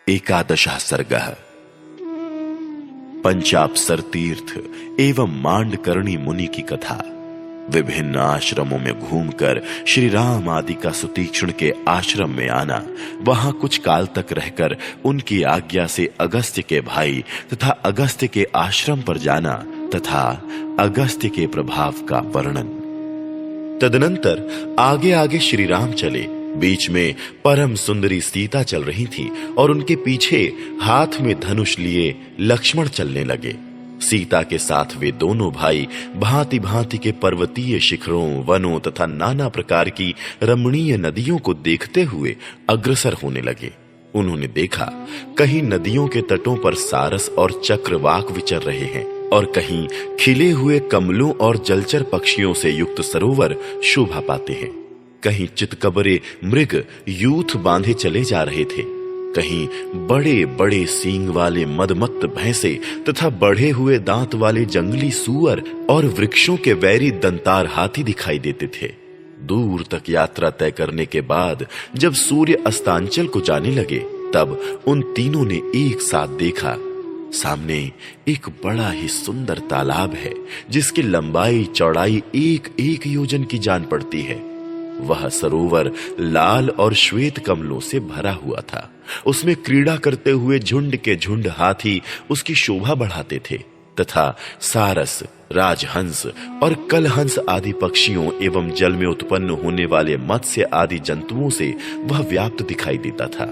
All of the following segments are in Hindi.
एकादशः सर्गः। पंचाप्सर तीर्थ एवं मांडकर्णी मुनि की कथा। विभिन्न आश्रमों में घूमकर श्री राम आदि का सुतीक्ष्ण के आश्रम में आना, वहां कुछ काल तक रहकर उनकी आज्ञा से अगस्त्य के भाई तथा अगस्त्य के आश्रम पर जाना तथा अगस्त्य के प्रभाव का वर्णन। तदनंतर आगे आगे श्री राम चले। बीच में परम सुंदरी सीता चल रही थी और उनके पीछे हाथ में धनुष लिए लक्ष्मण चलने लगे। सीता के साथ वे दोनों भाई भांति भांति के पर्वतीय शिखरों, वनों तथा नाना प्रकार की रमणीय नदियों को देखते हुए अग्रसर होने लगे। उन्होंने देखा कहीं नदियों के तटों पर सारस और चक्रवाक विचर रहे हैं और कहीं खिले हुए कमलों और जलचर पक्षियों से युक्त सरोवर शोभा पाते हैं। कहीं चितकबरे मृग यूथ बांधे चले जा रहे थे, कहीं बड़े बड़े सींग वाले मदमत्त भैंसे तथा बढ़े हुए दांत वाले जंगली सूअर और वृक्षों के वैरी दंतार हाथी दिखाई देते थे। दूर तक यात्रा तय करने के बाद जब सूर्य अस्तांचल को जाने लगे, तब उन तीनों ने एक साथ देखा सामने एक बड़ा ही सुंदर तालाब है, जिसकी लंबाई चौड़ाई एक एक योजन की जान पड़ती है। वह सरोवर लाल और श्वेत कमलों से भरा हुआ था। उसमें क्रीड़ा करते हुए झुंड के झुंड हाथी उसकी शोभा बढ़ाते थे तथा सारस, राजहंस और कलहंस आदि पक्षियों एवं जल में उत्पन्न होने वाले मत्स्य आदि जंतुओं से वह व्याप्त दिखाई देता था।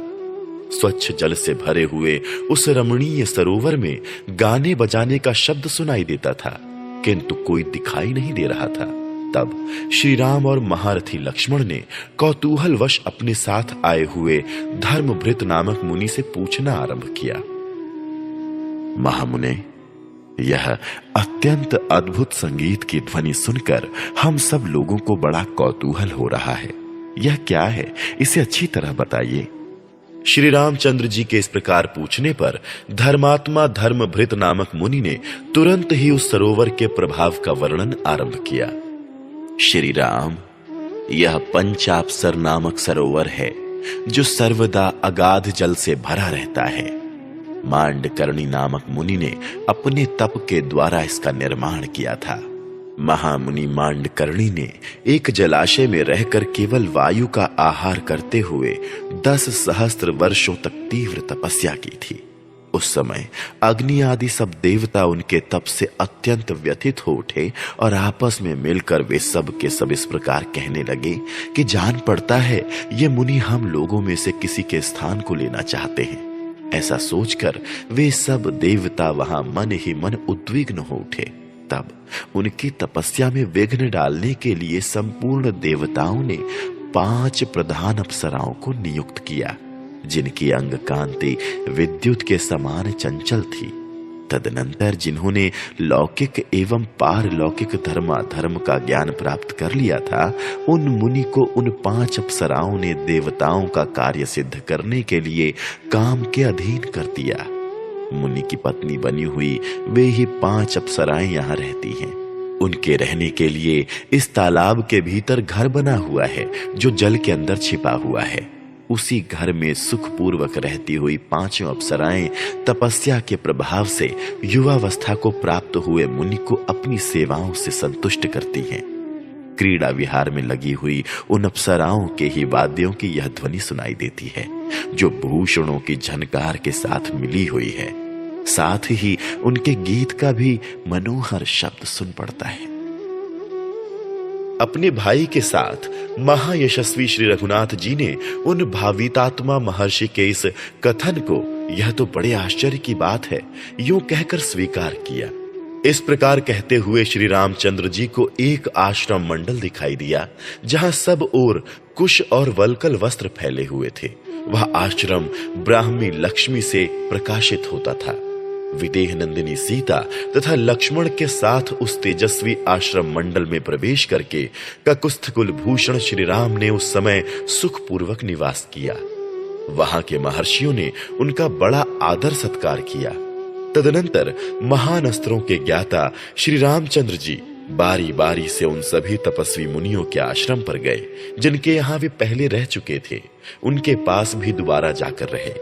स्वच्छ जल से भरे हुए उस रमणीय सरोवर में गाने बजाने का शब्द सुनाई देता था, किंतु कोई दिखाई नहीं दे रहा था। तब श्री राम और महारथी लक्ष्मण ने कौतूहलवश अपने साथ आए हुए धर्मभृत नामक मुनि से पूछना आरंभ किया। महामुने, यह अत्यंत अद्भुत संगीत की ध्वनि सुनकर हम सब लोगों को बड़ा कौतूहल हो रहा है। यह क्या है, इसे अच्छी तरह बताइए। श्री रामचंद्र जी के इस प्रकार पूछने पर धर्मात्मा धर्मभृत नामक मुनि ने तुरंत ही उस सरोवर के प्रभाव का वर्णन आरंभ किया। श्री राम, यह पंचाप्सर नामक सरोवर है जो सर्वदा अगाध जल से भरा रहता है। मांडकर्णी नामक मुनि ने अपने तप के द्वारा इसका निर्माण किया था। महामुनि मांडकर्णी ने एक जलाशय में रहकर केवल वायु का आहार करते हुए 10 सहस्त्र वर्षों तक तीव्र तपस्या की थी। उस समय अग्नि आदि सब देवता उनके तप से अत्यंत व्यथित हो उठे और आपस में मिलकर वे सब के सब इस प्रकार कहने लगे कि जान पड़ता है ये मुनि हम लोगों में से किसी के स्थान को लेना चाहते हैं। ऐसा सोचकर वे सब देवता वहां मन ही मन उद्विग्न हो उठे। तब उनकी तपस्या में विघ्न डालने के लिए संपूर्ण देवताओं ने 5 प्रधान अप्सराओं को नियुक्त किया, जिनकी अंग कांति विद्युत के समान चंचल थी। तदनंतर जिन्होंने लौकिक एवं पारलौकिक धर्माधर्म का ज्ञान प्राप्त कर लिया था, उन मुनि को उन 5 अप्सराओं ने देवताओं का कार्य सिद्ध करने के लिए काम के अधीन कर दिया। मुनि की पत्नी बनी हुई वे ही 5 अप्सराएं यहाँ रहती हैं। उनके रहने के लिए इस तालाब के भीतर घर बना हुआ है जो जल के अंदर छिपा हुआ है। उसी घर में सुखपूर्वक रहती हुई 5 अप्सराएं तपस्या के प्रभाव से युवावस्था को प्राप्त हुए मुनि को अपनी सेवाओं से संतुष्ट करती हैं। क्रीड़ा विहार में लगी हुई उन अप्सराओं के ही वाद्यों की यह ध्वनि सुनाई देती है, जो भूषणों की झनकार के साथ मिली हुई है। साथ ही उनके गीत का भी मनोहर शब्द सुन पड़ता है। अपने भाई के साथ महायशस्वी श्री रघुनाथ जी ने उन भावितात्मा महर्षि के इस कथन को यह तो बड़े आश्चर्य की बात है यूं कहकर स्वीकार किया। इस प्रकार कहते हुए श्री रामचंद्र जी को एक आश्रम मंडल दिखाई दिया, जहां सब ओर कुश और वल्कल वस्त्र फैले हुए थे। वह आश्रम ब्राह्मी लक्ष्मी से प्रकाशित होता था। विदेह नंदिनी सीता तथा लक्ष्मण के साथ उस तेजस्वी आश्रम मंडल में प्रवेश करके ककुस्थ कुलभूषण श्री राम ने उस समय सुखपूर्वक निवास किया। वहां के महर्षियों ने उनका बड़ा आदर सत्कार किया। तदनंतर महान अस्त्रों के ज्ञाता श्री रामचंद्र जी बारी बारी से उन सभी तपस्वी मुनियों के आश्रम पर गए जिनके यहाँ वे पहले रह चुके थे। उनके पास भी दोबारा जाकर रहे।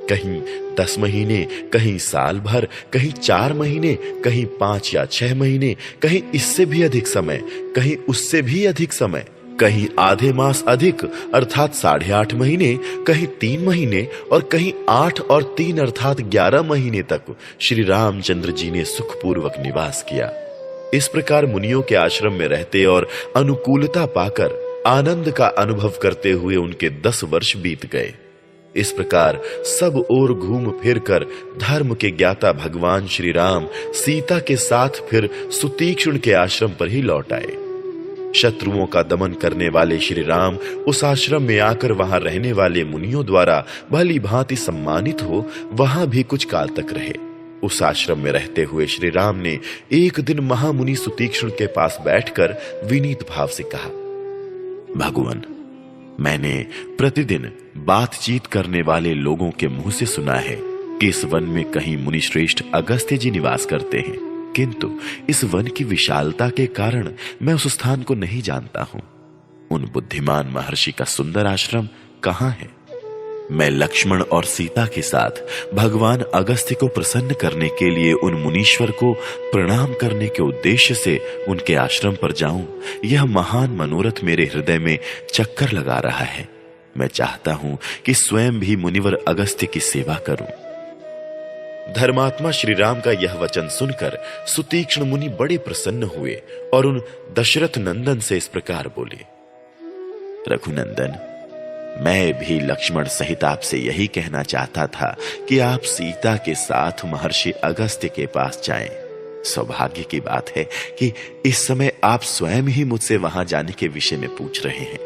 कहीं 10 महीने, कहीं साल भर, कहीं 4 महीने, कहीं 5 या 6 महीने, कहीं इससे भी अधिक समय, कहीं उससे भी अधिक समय, कहीं आधे मास अधिक अर्थात 8.5 महीने, कहीं 3 महीने और कहीं 8 और 3 अर्थात 11 महीने तक श्री रामचंद्र जी ने सुखपूर्वक निवास किया। इस प्रकार मुनियों के आश्रम में रहते और अनुकूलता पाकर आनंद का अनुभव करते हुए उनके 10 वर्ष बीत गए। इस प्रकार सब ओर घूम फिर कर धर्म के ज्ञाता भगवान श्री राम सीता के साथ फिर सुतीक्ष्ण के आश्रम पर ही लौट आए। शत्रुओं का दमन करने वाले श्री राम उस आश्रम में आकर वहां रहने वाले मुनियों द्वारा भली भांति सम्मानित हो वहां भी कुछ काल तक रहे। उस आश्रम में रहते हुए श्री राम ने एक दिन महामुनि सुतीक्ष्ण के पास बैठकर विनीत भाव से कहा, भगवान, मैंने प्रतिदिन बातचीत करने वाले लोगों के मुंह से सुना है कि इस वन में कहीं मुनि श्रेष्ठ अगस्त्य जी निवास करते हैं, किंतु इस वन की विशालता के कारण मैं उस स्थान को नहीं जानता हूं। उन बुद्धिमान महर्षि का सुंदर आश्रम कहां है? मैं लक्ष्मण और सीता के साथ भगवान अगस्त्य को प्रसन्न करने के लिए उन मुनीश्वर को प्रणाम करने के उद्देश्य से उनके आश्रम पर जाऊं, यह महान मनोरथ मेरे हृदय में चक्कर लगा रहा है। मैं चाहता हूं कि स्वयं भी मुनिवर अगस्त्य की सेवा करूं। धर्मात्मा श्री राम का यह वचन सुनकर सुतीक्ष्ण मुनि बड़े प्रसन्न हुए और उन दशरथ नंदन से इस प्रकार बोले, रघुनंदन, मैं भी लक्ष्मण सहित आपसे यही कहना चाहता था कि आप सीता के साथ महर्षि अगस्त्य के पास जाएं। सौभाग्य की बात है कि इस समय आप स्वयं ही मुझसे वहां जाने के विषय में पूछ रहे हैं।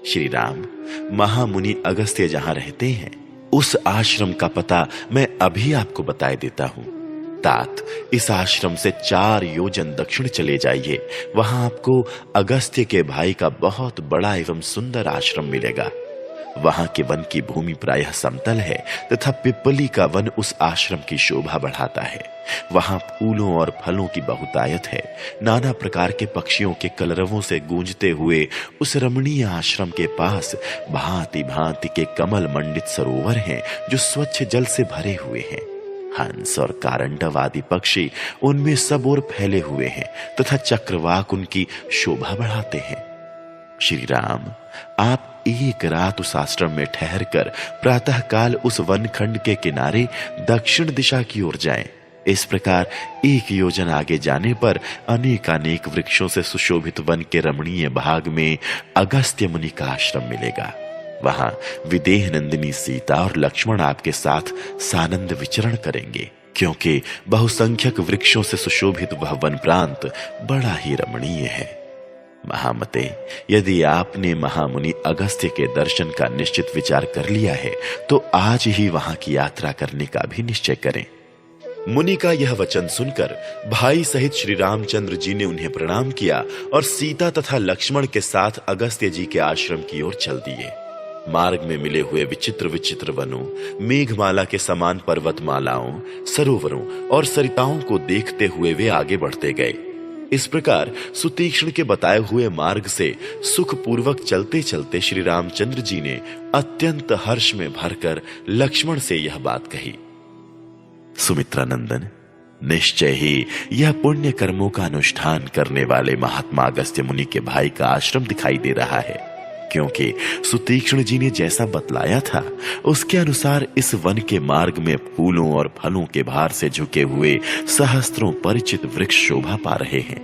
श्री राम, महामुनि अगस्त्य जहां रहते हैं उस आश्रम का पता मैं अभी आपको बताए देता हूं। तात, इस आश्रम से 4 योजन दक्षिण चले जाइए, वहां आपको अगस्त्य के भाई का बहुत बड़ा एवं सुंदर आश्रम मिलेगा। वहां के वन की भूमि प्रायः समतल है तथा पिपली का वन उस आश्रम की शोभा बढ़ाता है। वहां फूलों और फलों की बहुतायत है। नाना प्रकार के पक्षियों के कलरवों से गूंजते हुए उस रमणीय आश्रम के पास भांति भांति के कमल मंडित सरोवर हैं जो स्वच्छ जल से भरे हुए हैं। हंस और कारंडव आदि पक्षी उनमें सब ओर फैले हुए हैं तथा चक्रवाक उनकी शोभा बढ़ाते हैं। श्री राम, आप एक रात उस आश्रम में ठहरकर प्रातःकाल उस वनखंड के किनारे दक्षिण दिशा की ओर जाएं। इस प्रकार 1 योजन आगे जाने पर अनेकानेक वृक्षों से सुशोभित वन के रमणीय भाग में अगस्त्य मुनि का आश्रम मिलेगा। वहां विदेह नंदिनी सीता और लक्ष्मण आपके साथ सानंद विचरण करेंगे, क्योंकि बहुसंख्यक वृक्षों से सुशोभित वह वन प्रांत बड़ा ही रमणीय है। महामते, यदि आपने महामुनि अगस्त्य के दर्शन का निश्चित विचार कर लिया है तो आज ही वहां की यात्रा करने का भी निश्चय करें। मुनि का यह वचन सुनकर भाई सहित श्री रामचंद्र जी ने उन्हें प्रणाम किया और सीता तथा लक्ष्मण के साथ अगस्त्य जी के आश्रम की ओर चल दिए। मार्ग में मिले हुए विचित्र विचित्र वनों, मेघमाला के समान पर्वतमालाओं, सरोवरों और सरिताओं को देखते हुए वे आगे बढ़ते गए। इस प्रकार सुतीक्ष्ण के बताए हुए मार्ग से सुखपूर्वक चलते चलते श्री रामचंद्र जी ने अत्यंत हर्ष में भरकर लक्ष्मण से यह बात कही, सुमित्रा नंदन, निश्चय ही यह पुण्य कर्मों का अनुष्ठान करने वाले महात्मा अगस्त्य मुनि के भाई का आश्रम दिखाई दे रहा है, क्योंकि सुतीक्ष्ण जी ने जैसा बतलाया था उसके अनुसार इस वन के मार्ग में फूलों और फलों के भार से झुके हुए सहस्त्रों परिचित वृक्ष शोभा पा रहे हैं।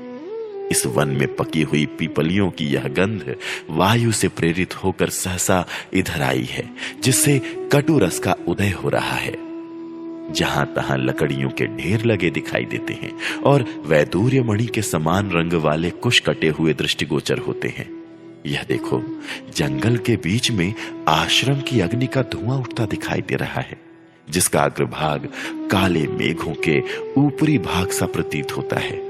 इस वन में पकी हुई पीपलियों की यह गंध वायु से प्रेरित होकर सहसा इधर आई है, जिससे कटु रस का उदय हो रहा है। जहां तहां लकड़ियों के ढेर लगे दिखाई देते हैं और वैदूर्य मणि के समान रंग वाले कुश कटे हुए दृष्टिगोचर होते हैं। यह देखो, जंगल के बीच में आश्रम की अग्नि का धुआं उठता दिखाई दे रहा है, जिसका अग्रभाग काले मेघों के ऊपरी भाग सा प्रतीत होता है।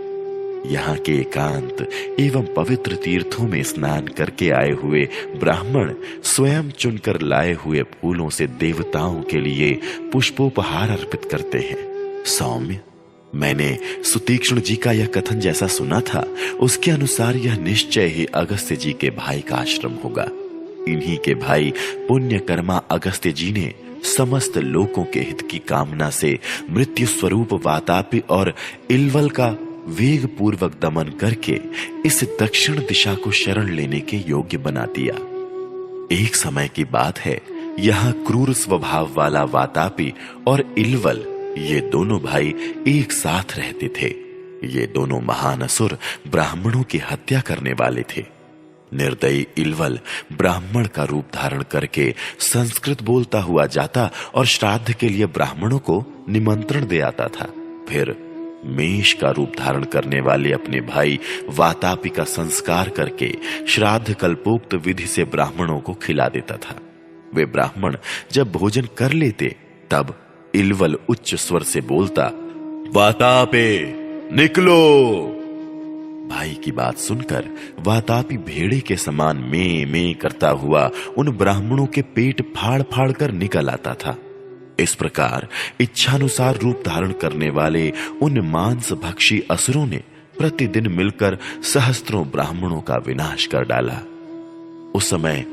यहाँ के एकांत एवं पवित्र तीर्थों में स्नान करके आए हुए ब्राह्मण स्वयं चुनकर लाए हुए फूलों से देवताओं के लिए पुष्पोपहार अर्पित करते हैं। सौम्य, मैंने सुतीक्ष्ण जी का यह कथन जैसा सुना था उसके अनुसार यह निश्चय ही अगस्त्य जी के भाई का आश्रम होगा। इन्हीं के भाई पुण्यकर्मा अगस्त्य जी ने समस्त लोकों के हित की कामना से मृत्यु स्वरूप वातापी और इल्वल का वेग पूर्वक दमन करके इस दक्षिण दिशा को शरण लेने के योग्य बना दिया। एक समय की बात है, यहां क्रूर स्वभाव वाला वातापी और इल्वल ये दोनों भाई एक साथ रहते थे। ये दोनों महान असुर ब्राह्मणों की हत्या करने वाले थे। निर्दयी इल्वल ब्राह्मण का रूप धारण करके संस्कृत बोलता हुआ जाता और श्राद्ध के लिए ब्राह्मणों को निमंत्रण दे आता था। फिर मेष का रूप धारण करने वाले अपने भाई वातापी का संस्कार करके श्राद्ध कल्पोक्त विधि से ब्राह्मणों को खिला देता था। वे ब्राह्मण जब भोजन कर लेते तब इल्वल उच्च स्वर से बोलता, वातापे निकलो। भाई की बात सुनकर वातापी भेड़े के समान में करता हुआ उन ब्राह्मणों के पेट फाड़ फाड़ कर निकल आता था। इस प्रकार इच्छानुसार रूप धारण करने वाले उन मांस भक्षी असुरों ने प्रतिदिन मिलकर सहस्त्रों ब्राह्मणों का विनाश कर डाला। उस समय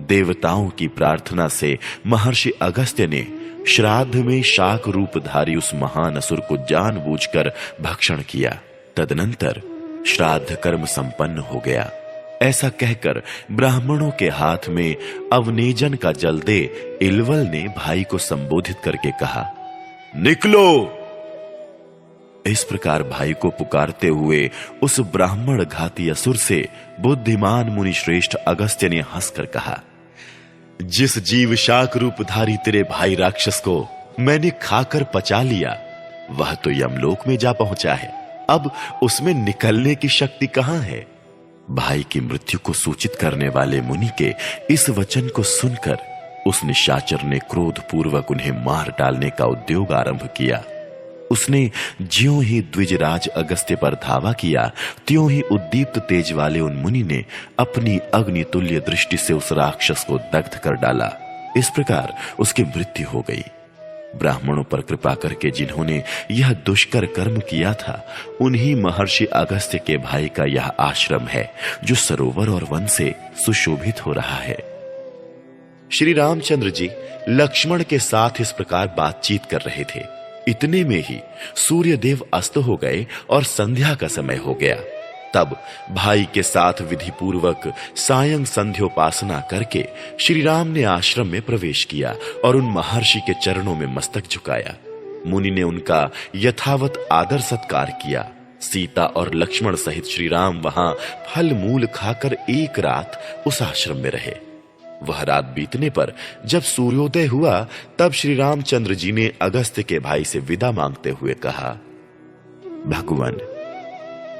देवताओं की प्रार्थना से महर्षि अगस्त्य ने श्राद्ध में शाक रूपधारी उस महान असुर को जानबूझकर भक्षण किया। तदनंतर श्राद्ध कर्म संपन्न हो गया। ऐसा कहकर ब्राह्मणों के हाथ में अवनेजन का जल दे इल्वल ने भाई को संबोधित करके कहा, निकलो। इस प्रकार भाई को पुकारते हुए उस ब्राह्मण घाती असुर से बुद्धिमान मुनि श्रेष्ठ अगस्त्य ने हंसकर कहा, जिस जीव शाक रूपधारी तेरे भाई राक्षस को मैंने खाकर पचा लिया, वह तो यमलोक में जा पहुंचा है। अब उसमें निकलने की शक्ति कहां है? भाई की मृत्यु को सूचित करने वाले मुनि के इस वचन को सुनकर उस निशाचर ने क्रोध पूर्वक उन्हें मार डालने का उद्योग आरंभ किया। उसने ज्यों ही द्विजराज अगस्त्य पर धावा किया, त्यों ही उद्दीप्त तेज वाले उन मुनि ने अपनी अग्नितुल्य दृष्टि से उस राक्षस को दग्ध कर डाला। इस प्रकार उसकी मृत्यु हो गई। ब्राह्मणों पर कृपा करके जिन्होंने यह दुष्कर कर्म किया था, उन्हीं महर्षि अगस्त्य के भाई का यह आश्रम है जो सरोवर और वन से सुशोभित हो रहा है। श्री रामचंद्र जी लक्ष्मण के साथ इस प्रकार बातचीत कर रहे थे। इतने में ही सूर्यदेव अस्त हो गए और संध्या का समय हो गया। तब भाई के साथ विधि पूर्वक सायं संध्योपासना करके श्री राम ने आश्रम में प्रवेश किया और उन महर्षि के चरणों में मस्तक झुकाया। मुनि ने उनका यथावत आदर सत्कार किया। सीता और लक्ष्मण सहित श्री राम वहां फल मूल खाकर एक रात उस आश्रम में रहे। वह रात बीतने पर जब सूर्योदय हुआ, तब श्री रामचंद्र जी ने अगस्त्य के भाई से विदा मांगते हुए कहा, भगवान,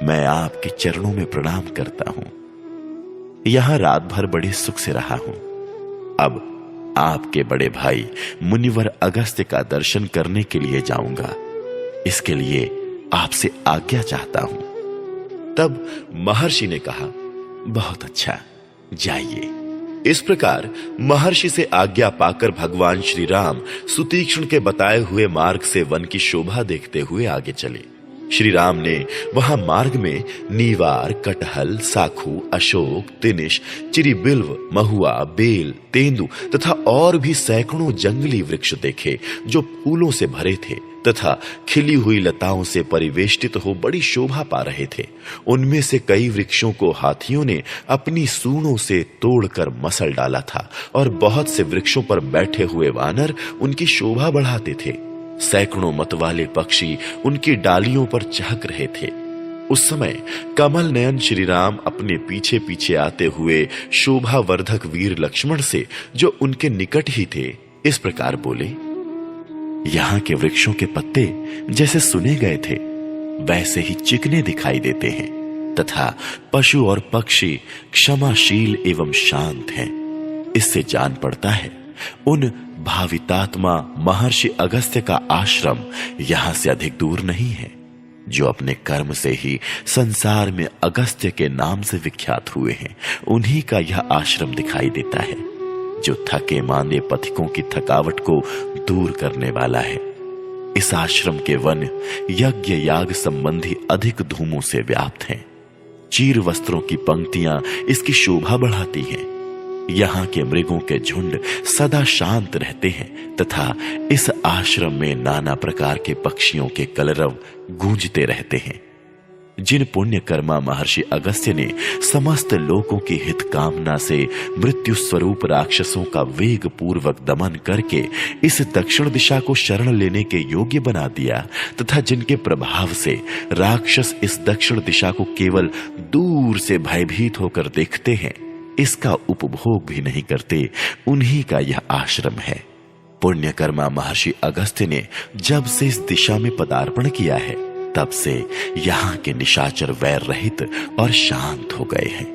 मैं आपके चरणों में प्रणाम करता हूं। यहां रात भर बड़े सुख से रहा हूं। अब आपके बड़े भाई मुनिवर अगस्त्य का दर्शन करने के लिए जाऊंगा। इसके लिए आपसे आज्ञा चाहता हूं। तब महर्षि ने कहा, बहुत अच्छा, जाइए। इस प्रकार महर्षि से आज्ञा पाकर भगवान श्री राम सुतीक्ष्ण के बताए हुए मार्ग से वन की शोभा देखते हुए आगे चले। श्री राम ने वहां मार्ग में नीवार, कटहल, साखू, अशोक, तिनिश, चिरिबिल्व, महुआ, बेल, तेंदु तथा और भी सैकड़ों जंगली वृक्ष देखे जो फूलों से भरे थे तथा खिली हुई लताओं से परिवेष्टित हो बड़ी शोभा पा रहे थे। उनमें से कई वृक्षों को हाथियों ने अपनी सूंडों से तोड़कर मसल डाला था और बहुत से वृक्षों पर बैठे हुए वानर उनकी शोभा बढ़ाते थे। सैकड़ों मतवाले पक्षी उनकी डालियों पर चहक रहे थे। उस समय कमल नयन श्री राम अपने पीछे पीछे आते हुए शोभावर्धक वीर लक्ष्मण से, जो उनके निकट ही थे, इस प्रकार बोले, यहां के वृक्षों के पत्ते जैसे सुने गए थे वैसे ही चिकने दिखाई देते हैं तथा पशु और पक्षी क्षमाशील एवं शांत हैं। इससे जान पड़ता है उन भावितात्मा महर्षि अगस्त्य का आश्रम यहां से अधिक दूर नहीं है, जो अपने कर्म से ही संसार में अगस्त्य के नाम से विख्यात हुए हैं। उन्हीं का यह आश्रम दिखाई देता है, जो थके मांदे पथिकों की थकावट को दूर करने वाला है। इस आश्रम के वन यज्ञ याग संबंधी अधिक धूमों से व्याप्त हैं। चीर वस्त्रों की पंक्तियां इसकी शोभा बढ़ाती हैं। यहाँ के मृगों के झुंड सदा शांत रहते हैं तथा इस आश्रम में नाना प्रकार के पक्षियों के कलरव गूंजते रहते हैं। जिन पुण्यकर्मा महर्षि अगस्त्य ने समस्त लोगों की हित कामना से मृत्यु स्वरूप राक्षसों का वेग पूर्वक दमन करके इस दक्षिण दिशा को शरण लेने के योग्य बना दिया तथा जिनके प्रभाव से राक्षस इस दक्षिण दिशा को केवल दूर से भयभीत होकर देखते हैं, इसका उपभोग भी नहीं करते, उन्हीं का यह आश्रम है। पुण्यकर्मा महर्षि अगस्त्य ने जब से इस दिशा में पदार्पण किया है तब से यहाँ के निशाचर वैर रहित और शांत हो गए हैं।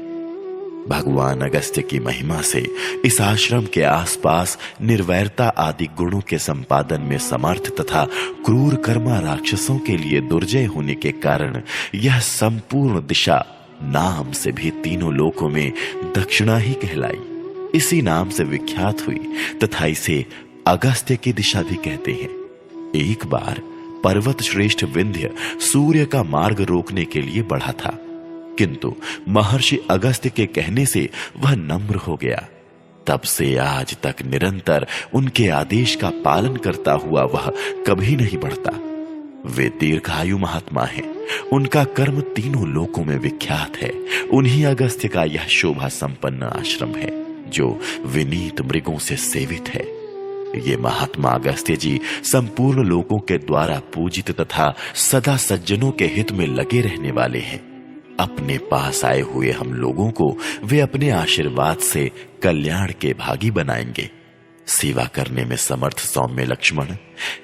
भगवान अगस्त्य की महिमा से इस आश्रम के आसपास निर्वैरता आदि गुणों के संपादन में समर्थ तथा क्रूर कर्मा राक्षसों के लिए दुर्जय होने के कारण यह संपूर्ण दिशा नाम से भी तीनों लोकों में दक्षिणा ही कहलाई, इसी नाम से विख्यात हुई तथा इसे अगस्त्य की दिशा भी कहते हैं। एक बार पर्वत श्रेष्ठ विंध्य सूर्य का मार्ग रोकने के लिए बढ़ा था, किंतु महर्षि अगस्त्य के कहने से वह नम्र हो गया। तब से आज तक निरंतर उनके आदेश का पालन करता हुआ वह कभी नहीं बढ़ता। वे दीर्घायु महात्मा हैं, उनका कर्म तीनों लोकों में विख्यात है। उन्हीं अगस्त्य का यह शोभा संपन्न आश्रम है जो विनीत मृगों से सेवित है। ये महात्मा अगस्त्य जी संपूर्ण लोगों के द्वारा पूजित तथा सदा सज्जनों के हित में लगे रहने वाले हैं। अपने पास आए हुए हम लोगों को वे अपने आशीर्वाद से कल्याण के भागी बनाएंगे। सेवा करने में समर्थ सौम्य लक्ष्मण,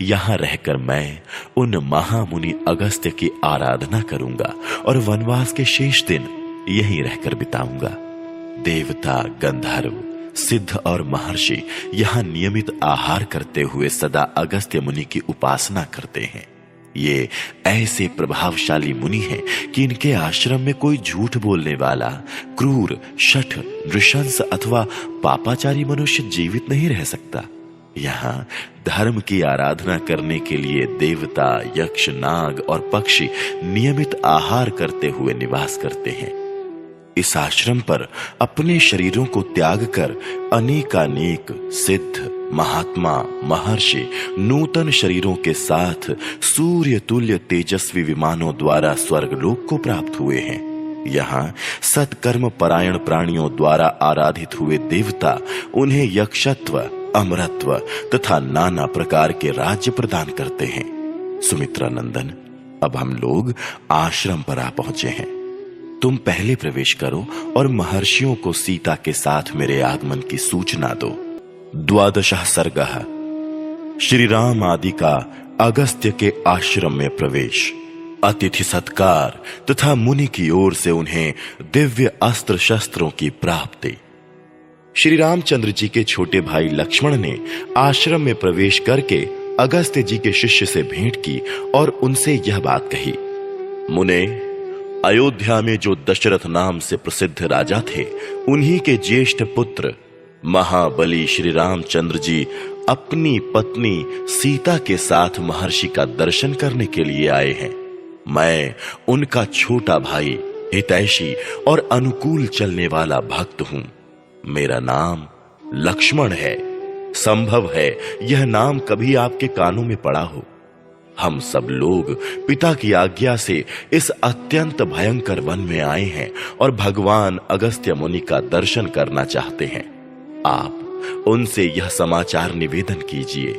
यहां रहकर मैं उन महामुनि अगस्त्य की आराधना करूंगा और वनवास के शेष दिन यहीं रहकर बिताऊंगा। देवता, गंधर्व, सिद्ध और महर्षि यहां नियमित आहार करते हुए सदा अगस्त्य मुनि की उपासना करते हैं। ये ऐसे प्रभावशाली मुनि हैं कि इनके आश्रम में कोई झूठ बोलने वाला, क्रूर, शठ, नृशंस अथवा पापाचारी मनुष्य जीवित नहीं रह सकता। यहाँ धर्म की आराधना करने के लिए देवता, यक्ष, नाग और पक्षी नियमित आहार करते हुए निवास करते हैं। इस आश्रम पर अपने शरीरों को त्याग कर अनेकानेक सिद्ध, महात्मा, महर्षि नूतन शरीरों के साथ सूर्य तुल्य तेजस्वी विमानों द्वारा स्वर्गलोक को प्राप्त हुए हैं। यहाँ सत्कर्म परायण प्राणियों द्वारा आराधित हुए देवता उन्हें यक्षत्व, अमरत्व तथा नाना प्रकार के राज्य प्रदान करते हैं। सुमित्रा नंदन, अब हम लोग आश्रम पर आ पहुंचे हैं। तुम पहले प्रवेश करो और महर्षियों को सीता के साथ मेरे आगमन की सूचना दो। 12 सर्गः श्री राम आदि का अगस्त्य के आश्रम में प्रवेश, अतिथि सत्कार तथा मुनि की ओर से उन्हें दिव्य अस्त्र शस्त्रों की प्राप्ति। श्री रामचंद्र जी के छोटे भाई लक्ष्मण ने आश्रम में प्रवेश करके अगस्त्य जी के शिष्य से भेंट की और उनसे यह बात कही। मुने, अयोध्या में जो दशरथ नाम से प्रसिद्ध राजा थे, उन्हीं के ज्येष्ठ पुत्र महाबली श्री रामचंद्र जी अपनी पत्नी सीता के साथ महर्षि का दर्शन करने के लिए आए हैं। मैं उनका छोटा भाई, हितैषी और अनुकूल चलने वाला भक्त हूं। मेरा नाम लक्ष्मण है। संभव है यह नाम कभी आपके कानों में पड़ा हो। हम सब लोग पिता की आज्ञा से इस अत्यंत भयंकर वन में आए हैं और भगवान अगस्त्य मुनि का दर्शन करना चाहते हैं। आप उनसे यह समाचार निवेदन कीजिए।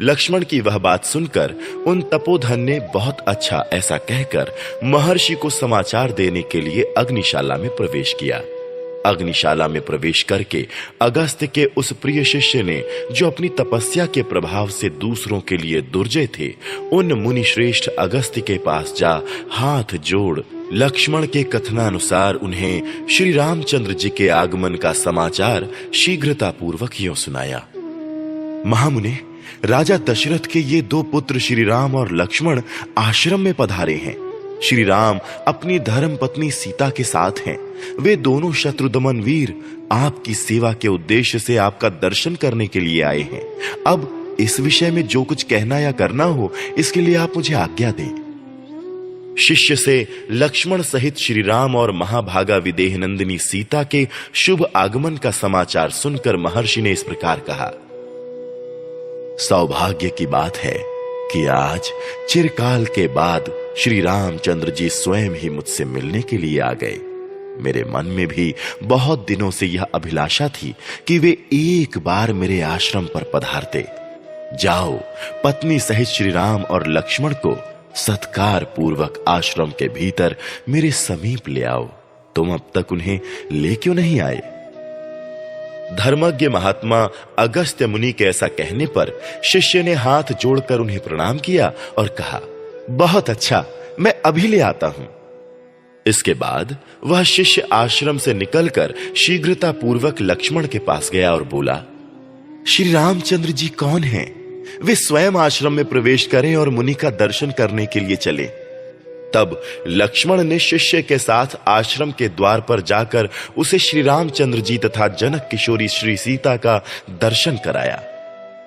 लक्ष्मण की वह बात सुनकर उन तपोधन ने बहुत अच्छा ऐसा कहकर महर्षि को समाचार देने के लिए अग्निशाला में प्रवेश किया। अग्निशाला में प्रवेश करके अगस्त्य के उस प्रिय शिष्य ने, जो अपनी तपस्या के प्रभाव से दूसरों के लिए दुर्जय थे, उन मुनि श्रेष्ठ अगस्त्य के पास जा हाथ जोड़ लक्ष्मण के कथनानुसार उन्हें श्री रामचंद्र जी के आगमन का समाचार शीघ्रता पूर्वक यूं सुनाया। महामुने, राजा दशरथ के ये 2 पुत्र श्री राम और लक्ष्मण आश्रम में पधारे हैं। श्री राम अपनी धर्म पत्नी सीता के साथ हैं। वे दोनों शत्रुदमन वीर आपकी सेवा के उद्देश्य से आपका दर्शन करने के लिए आए हैं। अब इस विषय में जो कुछ कहना या करना हो, इसके लिए आप मुझे आज्ञा दें। शिष्य से लक्ष्मण सहित श्री राम और महाभागा विदेह नंदिनी सीता के शुभ आगमन का समाचार सुनकर महर्षि ने इस प्रकार कहा। सौभाग्य की बात है कि आज चिरकाल के बाद श्री रामचंद्र जी स्वयं ही मुझसे मिलने के लिए आ गए। मेरे मन में भी बहुत दिनों से यह अभिलाषा थी कि वे एक बार मेरे आश्रम पर पधारते। जाओ, पत्नी सहित श्री राम और लक्ष्मण को सत्कार पूर्वक आश्रम के भीतर मेरे समीप ले आओ। तुम अब तक उन्हें ले क्यों नहीं आए? धर्मज्ञ महात्मा अगस्त्य मुनि के ऐसा कहने पर शिष्य ने हाथ जोड़कर उन्हें प्रणाम किया और कहा, बहुत अच्छा, मैं अभी ले आता हूं। इसके बाद वह शिष्य आश्रम से निकलकर शीघ्रता पूर्वक लक्ष्मण के पास गया और बोला, श्री रामचंद्र जी कौन हैं? वे स्वयं आश्रम में प्रवेश करें और मुनि का दर्शन करने के लिए चले। तब लक्ष्मण ने शिष्य के साथ आश्रम के द्वार पर जाकर उसे श्री रामचंद्र जी तथा जनक किशोरी श्री सीता का दर्शन कराया।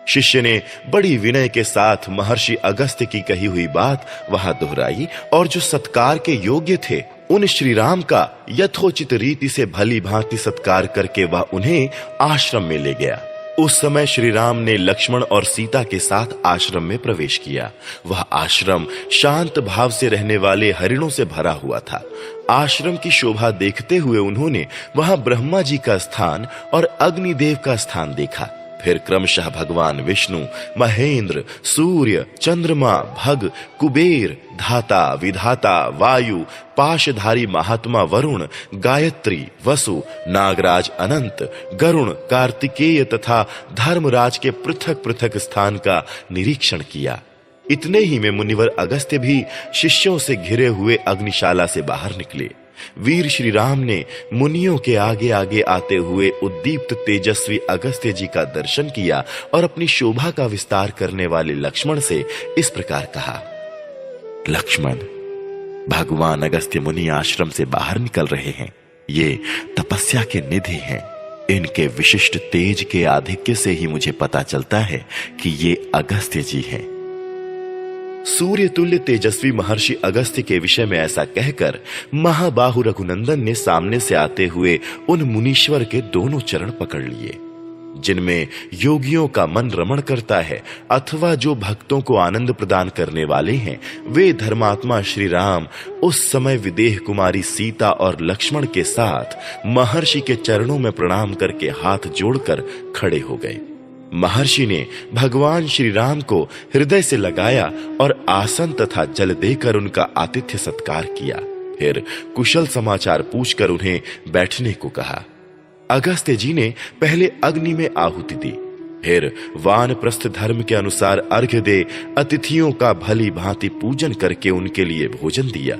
शिष्य ने बड़ी विनय के साथ महर्षि अगस्त्य की कही हुई बात वहां दोहराई और जो सत्कार के योग्य थे उन श्री राम का यथोचित रीति से भली भांति सत्कार करके वह उन्हें आश्रम में ले गया। उस समय श्री राम ने लक्ष्मण और सीता के साथ आश्रम में प्रवेश किया। वह आश्रम शांत भाव से रहने वाले हरिणों से भरा हुआ था। आश्रम की शोभा देखते हुए उन्होंने वहां ब्रह्मा जी का स्थान और अग्निदेव का स्थान देखा। फिर क्रमशः भगवान विष्णु, महेंद्र, सूर्य, चंद्रमा, भग, कुबेर, धाता, विधाता, वायु, पाशधारी महात्मा वरुण, गायत्री, वसु, नागराज अनंत, गरुण, कार्तिकेय तथा धर्मराज के पृथक पृथक स्थान का निरीक्षण किया। इतने ही में मुनिवर अगस्त्य भी शिष्यों से घिरे हुए अग्निशाला से बाहर निकले। वीर श्री राम ने मुनियों के आगे आगे आते हुए उद्दीप्त तेजस्वी अगस्त्य जी का दर्शन किया और अपनी शोभा का विस्तार करने वाले लक्ष्मण से इस प्रकार कहा, लक्ष्मण, भगवान अगस्त्य मुनि आश्रम से बाहर निकल रहे हैं। ये तपस्या के निधि हैं। इनके विशिष्ट तेज के आधिक्य से ही मुझे पता चलता है कि ये अगस्त्य जी हैं। सूर्य तुल्य तेजस्वी महर्षि अगस्त्य के विषय में ऐसा कहकर महाबाहु रघुनंदन ने सामने से आते हुए उन मुनीश्वर के दोनों चरण पकड़ लिए, जिनमें योगियों का मन रमण करता है अथवा जो भक्तों को आनंद प्रदान करने वाले हैं। वे धर्मात्मा श्री राम उस समय विदेह कुमारी सीता और लक्ष्मण के साथ महर्षि के चरणों में प्रणाम करके हाथ जोड़कर खड़े हो गए। महर्षि ने भगवान श्री राम को हृदय से लगाया और आसन तथा जल देकर उनका आतिथ्य सत्कार किया। फिर कुशल समाचार पूछकर उन्हें बैठने को कहा। अगस्त्य जी ने पहले अग्नि में आहुति दी, फिर वानप्रस्थ धर्म के अनुसार अर्घ्य दे अतिथियों का भली भांति पूजन करके उनके लिए भोजन दिया।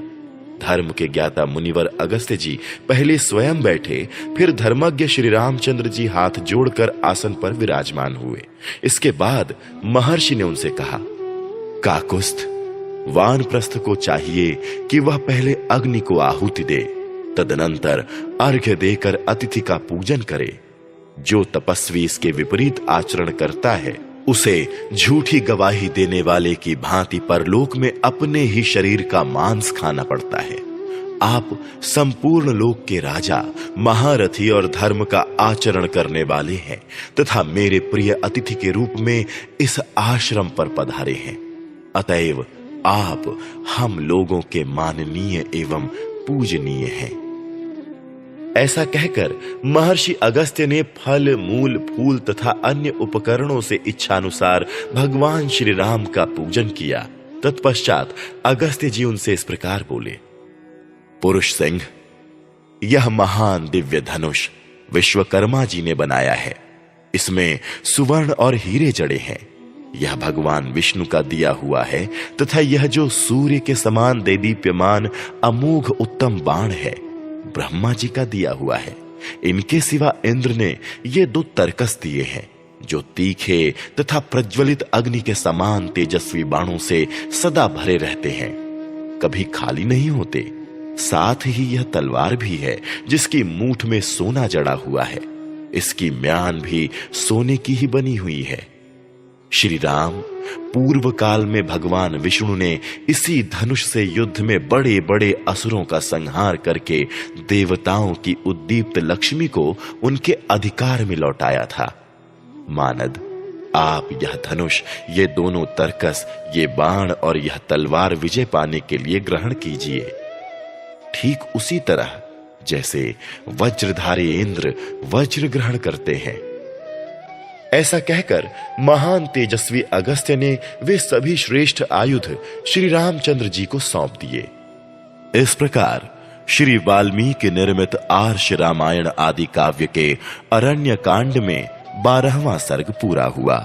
धर्म के ज्ञाता मुनिवर अगस्त्य जी पहले स्वयं बैठे, फिर धर्मज्ञ श्री रामचंद्र जी हाथ जोड़कर आसन पर विराजमान हुए। इसके बाद महर्षि ने उनसे कहा, काकुस्थ, वानप्रस्थ को चाहिए कि वह पहले अग्नि को आहुति दे, तदनंतर अर्घ्य देकर अतिथि का पूजन करे। जो तपस्वी इसके विपरीत आचरण करता है उसे झूठी गवाही देने वाले की भांति परलोक में अपने ही शरीर का मांस खाना पड़ता है। आप संपूर्ण लोक के राजा, महारथी और धर्म का आचरण करने वाले हैं तथा मेरे प्रिय अतिथि के रूप में इस आश्रम पर पधारे हैं। अतएव आप हम लोगों के माननीय एवं पूजनीय हैं। ऐसा कहकर महर्षि अगस्त्य ने फल, मूल, फूल तथा अन्य उपकरणों से इच्छानुसार भगवान श्री राम का पूजन किया। तत्पश्चात अगस्त्य जी उनसे इस प्रकार बोले, पुरुष सिंह, यह महान दिव्य धनुष विश्वकर्मा जी ने बनाया है। इसमें सुवर्ण और हीरे जड़े हैं। यह भगवान विष्णु का दिया हुआ है तथा यह जो सूर्य के समान देदीप्यमान अमोघ उत्तम बाण है ब्रह्मा जी का दिया हुआ है। इनके सिवा इंद्र ने ये 2 तरकस दिए हैं जो तीखे तथा प्रज्वलित अग्नि के समान तेजस्वी बाणों से सदा भरे रहते हैं, कभी खाली नहीं होते। साथ ही यह तलवार भी है जिसकी मूठ में सोना जड़ा हुआ है। इसकी म्यान भी सोने की ही बनी हुई है। श्री राम पूर्व काल में भगवान विष्णु ने इसी धनुष से युद्ध में बड़े बड़े असुरों का संहार करके देवताओं की उद्दीप्त लक्ष्मी को उनके अधिकार में लौटाया था। मानद, आप यह धनुष, ये दोनों तरकस, ये बाण और यह तलवार विजय पाने के लिए ग्रहण कीजिए, ठीक उसी तरह जैसे वज्रधारी इंद्र वज्र ग्रहण करते हैं। ऐसा कहकर महान तेजस्वी अगस्त्य ने वे सभी श्रेष्ठ आयुध श्री रामचंद्र जी को सौंप दिए। इस प्रकार श्री वाल्मीकि निर्मित आर्ष रामायण आदि काव्य के अरण्य कांड में 12वां सर्ग पूरा हुआ।